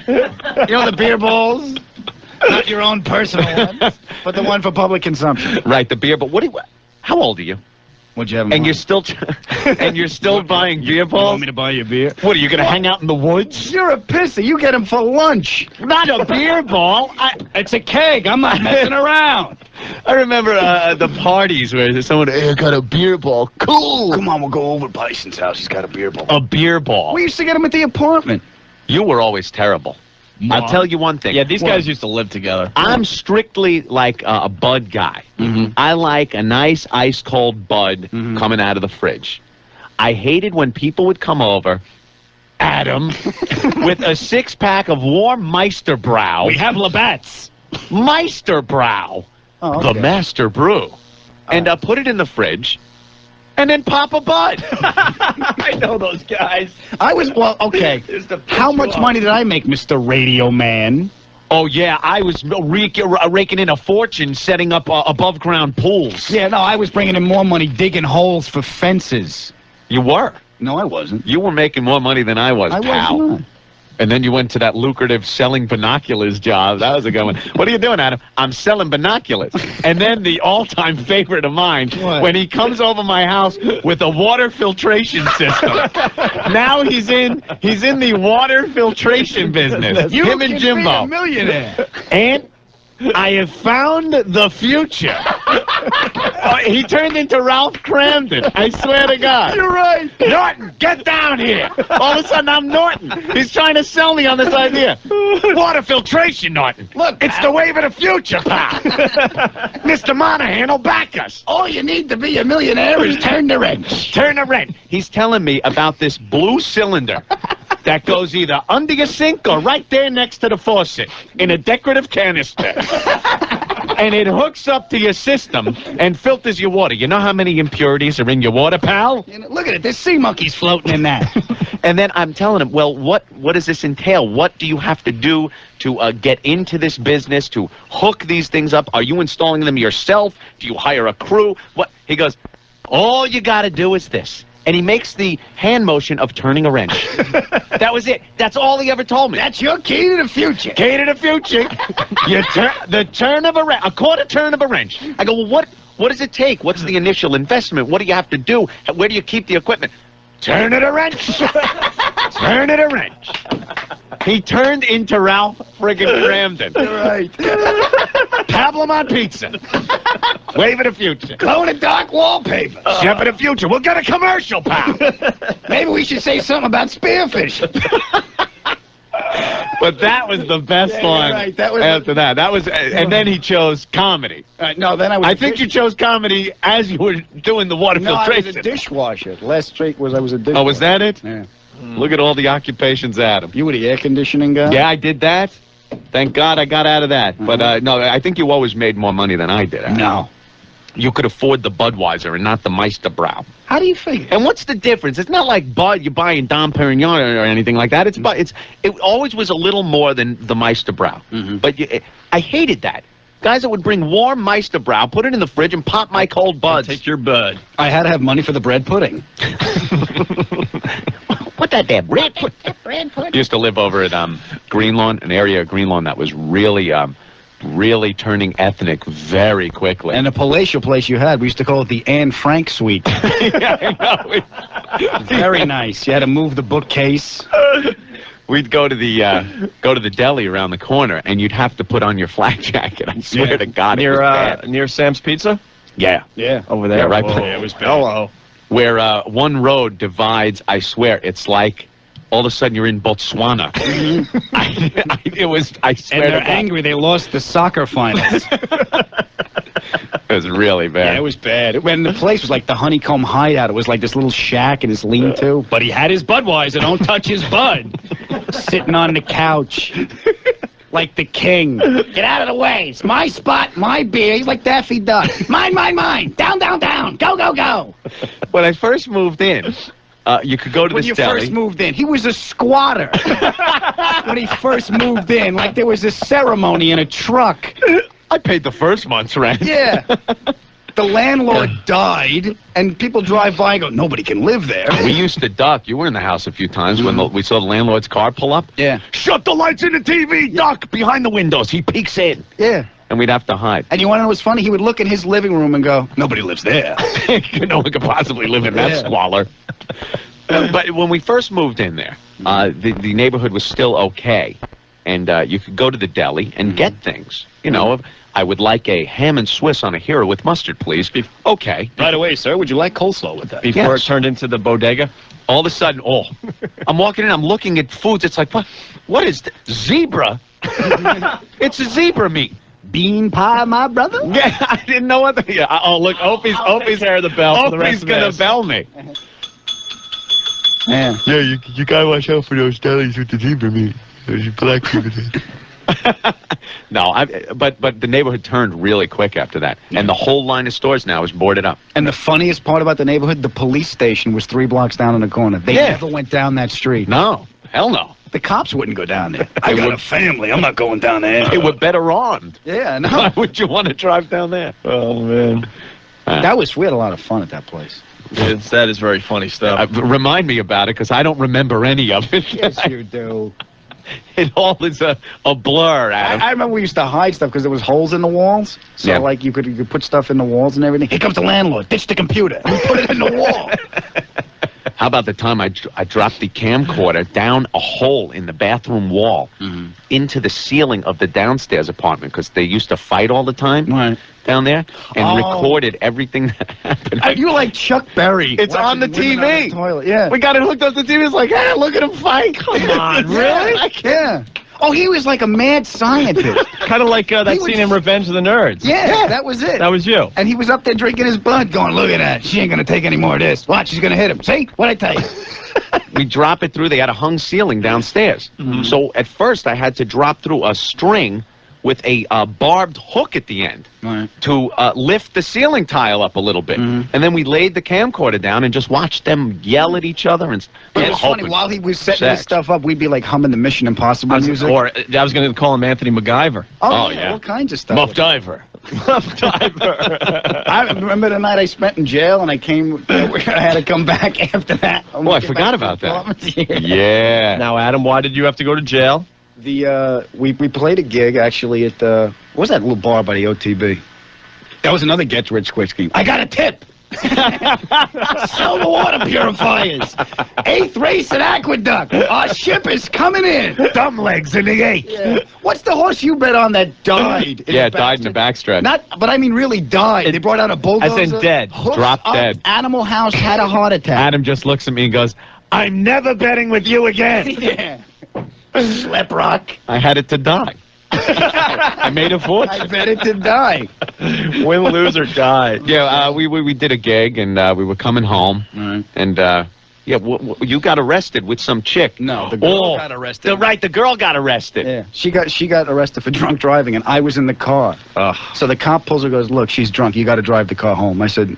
You know the beer balls? Not your own personal ones, but the one for public consumption. Right, the beer ball. How old are you? What'd you have in And mind? you're still buying beer You balls? want me to buy you a beer? What, are you going to hang out in the woods? You're a pissy. You get them for lunch. Not a beer ball. It's a keg. I'm not messing around. I remember the parties where someone, hey, I got a beer ball. Cool. Come on, we'll go over to Bison's house. He's got a beer ball. A beer ball. We used to get them at the apartment. You were always terrible. I'll tell you one thing. Yeah, these guys used to live together. I'm strictly like a Bud guy. I like a nice ice-cold Bud coming out of the fridge. I hated when people would come over, Adam, with a six-pack of warm Meisterbrow. We have Labatt's. Meisterbrow, Oh, okay. the master brew, and put it in the fridge, and then pop a Bud. I know those guys. Well, okay. How much money did I make, Mr. Radio Man? Oh, yeah, I was raking in a fortune setting up above-ground pools. Yeah, no, I was bringing in more money digging holes for fences. You were. No, I wasn't. You were making more money than I was, I pal. was not. And then you went to that lucrative selling binoculars job. That was a good one. What are you doing, Adam? I'm selling binoculars. And then the all-time favorite of mine, when he comes over my house with a water filtration system. Now he's in the water filtration business. Him and Jimbo. Be a millionaire. And I have found the future. He turned into Ralph Cramden. I swear to God. You're right. Norton, get down here. All of a sudden, I'm Norton. He's trying to sell me on this idea. Water filtration, Norton. Look, It's the wave of the future, pal. Mr. Monahan will back us. all you need to be a millionaire is turn the wrench. Turn the wrench. He's telling me about this blue cylinder that goes either under your sink or right there next to the faucet in a decorative canister. And it hooks up to your system and filters your water. You know how many impurities are in your water, pal? You know, look at it. There's sea monkeys floating in that. And then I'm telling him, well, what does this entail? What do you have to do to get into this business, to hook these things up? Are you installing them yourself? Do you hire a crew? What? He goes, all you got to do is this. And he makes the hand motion of turning a wrench. That was it. That's all he ever told me. That's your key to the future. Key to the future. The turn of a wrench, a quarter turn of a wrench. I go, well, what does it take? What's the initial investment? What do you have to do? Where do you keep the equipment? Turn it a wrench. Turn it a wrench. He turned into Ralph friggin' Cramden. Right. Pablum on pizza. Wave of the future. Glow in the dark wallpaper. Chef of the future. We'll get a commercial, pal. Maybe we should say something about spearfishing. But that was the best Yeah, one. right. That was after that. That was, and then he chose comedy. No, then I was. I think you chose comedy as you were doing the water No, I was filtration. a dishwasher. Last streak was I was a dishwasher. Oh, was that it? Yeah. Look at all the occupations, Adam. You were the air conditioning guy? Yeah, I did that. Thank God I got out of that. But no, I think you always made more money than I did. Adam. No. You could afford the Budweiser and not the Meisterbrow. How do you figure? And what's the difference? It's not like Bud, you're buying Dom Perignon or anything like that. It always was a little more than the Meisterbrow. But I hated that. Guys that would bring warm Meisterbrow, put it in the fridge, and pop my cold Buds. Take your Bud. I had to have money for the bread pudding. What that damn bread pudding? Used to live over at Greenlawn, an area of Greenlawn that was really turning ethnic very quickly. And the palatial place you had, we used to call it the Anne Frank Suite. Yeah, I know. Very nice. You had to move the bookcase. We'd go to the deli around the corner, and you'd have to put on your flak jacket. I swear to God, it was bad. Near Sam's Pizza? Yeah. Yeah. Over there. Yeah, right. Whoa, it was bad. Hello. Where one road divides, I swear, it's like all of a sudden you're in Botswana. I swear And they're to God. angry they lost the soccer finals. It was really bad. Yeah, it was bad. When the place was like the Honeycomb Hideout, it was like this little shack and his lean-to. But he had his Budweiser. Don't touch his Bud. Sitting on the couch. Like the king. Get out of the way. It's my spot, my beer. He's like Daffy Duck. Mine, mine, mine. Down, down, down. Go, go, go. When I first moved in, you could go to When this you deli. first moved in, he was a squatter. When he first moved in, like there was a ceremony in a truck. I paid the first month's rent. Yeah. the landlord died, and people drive by and go, nobody can live there. We used to duck. You were in the house a few times when we saw the landlord's car pull up. Yeah. Shut the lights in the TV, duck behind the windows. He peeks in. Yeah. And we'd have to hide. And you want to know what's funny? He would look in his living room and go, nobody lives there. No one could possibly live in that Yeah. squalor. But when we first moved in there, the neighborhood was still okay. And you could go to the deli and get things. You know, I would like a ham and Swiss on a hero with mustard, please. Okay. By the way, sir, would you like coleslaw with that? Before Before it it turned into the bodega? All of a sudden, I'm walking in, I'm looking at foods. It's like, what is zebra? It's a zebra meat. Bean pie, my brother? Yeah, I didn't know what the... Yeah, oh, look, Opie's care of the bell for the rest Opie's of going to this. bell me. Yeah. Yeah, you gotta watch out for those delis with the zebra meat. There's black people there. No, but the neighborhood turned really quick after that. And the whole line of stores now is boarded up. And the funniest part about the neighborhood, the police station was 3 blocks down in the corner. They Yeah. never went down that street. No, hell no. The cops wouldn't go down there. I They got would- a family. I'm not going down there. They were better armed. Yeah, Why no. would you want to drive down there? Oh, man. We had a lot of fun at that place. That is very funny stuff. Remind me about it, because I don't remember any of it. Yes, you do. It all is a blur, Adam. I remember we used to hide stuff because there was holes in the walls. So, Yeah. like, you could put stuff in the walls and everything. Here comes the landlord. Ditch the computer. We put it in the wall. How about the time I dropped the camcorder down a hole in the bathroom wall into the ceiling of the downstairs apartment, because they used to fight all the time Right. down there, and Oh. recorded everything that happened. You're like Chuck Berry. It's on the watching women TV. on the toilet. Yeah. We got it hooked up to the TV. It's like, hey, look at him fight. Come on, really? Yeah. Oh, he was like a mad scientist. Kind of like that He was- scene in Revenge of the Nerds. Yeah, that was it. That was you. And he was up there drinking his blood, going, look at that. She ain't going to take any more of this. Watch, she's going to hit him. See? What'd I tell you? We drop it through. They had a hung ceiling downstairs. So at first I had to drop through a string with a barbed hook at the end Right. to lift the ceiling tile up a little bit. And then we laid the camcorder down and just watched them yell at each other. And It was funny. While he was setting this sex. stuff up, we'd be like humming the Mission Impossible music. Or I was going to call him Anthony MacGyver. Oh, yeah. All kinds of stuff. Muff Diver. Muff Diver. I remember the night I spent in jail, and I had to come back after that. Oh, I forgot about that. Yeah. Now, Adam, why did you have to go to jail? We played a gig actually at what was that little bar by the OTB? That was another get rich quick scheme. I got a tip. Sell the water purifiers. 8th race at Aqueduct. Our ship is coming in. Dumb legs in the 8th. Yeah. What's the horse you bet on that died? Yeah, it died in the backstretch. Not, but I mean really died. They brought out a bulldozer. As in dead. hoofed Dropped up, dead. Animal House had a heart attack. Adam just looks at me and goes, I'm never betting with you again. Yeah. Slap rock. I had it to die. I made a fortune. I bet it to die. Win, lose, or die. Yeah, we did a gig, and we were coming home, and you got arrested with some chick. No, the girl got arrested. The girl got arrested. Yeah, she got arrested for drunk driving, and I was in the car. So the cop pulls her, goes, "Look, she's drunk. You got to drive the car home." I said,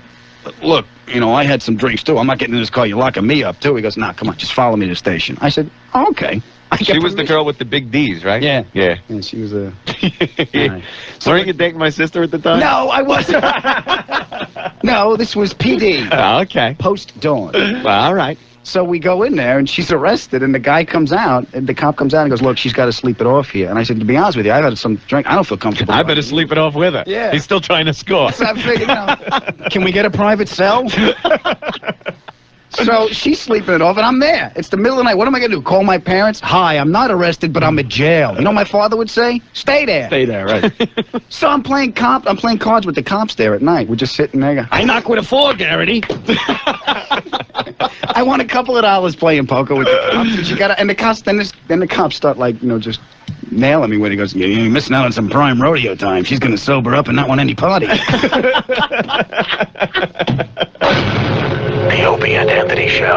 "Look, I had some drinks too. I'm not getting in this car. You're locking me up too." He goes, "Nah, come on, just follow me to the station." I said, "Oh, okay." She was the girl with the big D's, right? Yeah. Yeah. And she was a. Weren't you dating my sister at the time? No, I wasn't. No, this was PD. Oh, okay. Post dawn. Well, all right. So we go in there, and she's arrested, and the guy comes out, and the cop comes out and goes, "Look, she's got to sleep it off here." And I said, "To be honest with you, I've had some drink. I don't feel comfortable." I better sleep it off with her. Yeah. He's still trying to score. So I figured, can we get a private cell? So she's sleeping it off, and I'm there. It's the middle of the night. What am I going to do? Call my parents? Hi, I'm not arrested, but I'm in jail. You know what my father would say? Stay there. Stay there, right? So I'm playing cards with the cops there at night. We're just sitting there. I knock with a 4, Garrity. I won a couple of dollars playing poker with the cops. And the cops, then the cops start just nailing me when he goes, "You're missing out on some prime rodeo time. She's going to sober up and not want any party." The Opie and Anthony Show.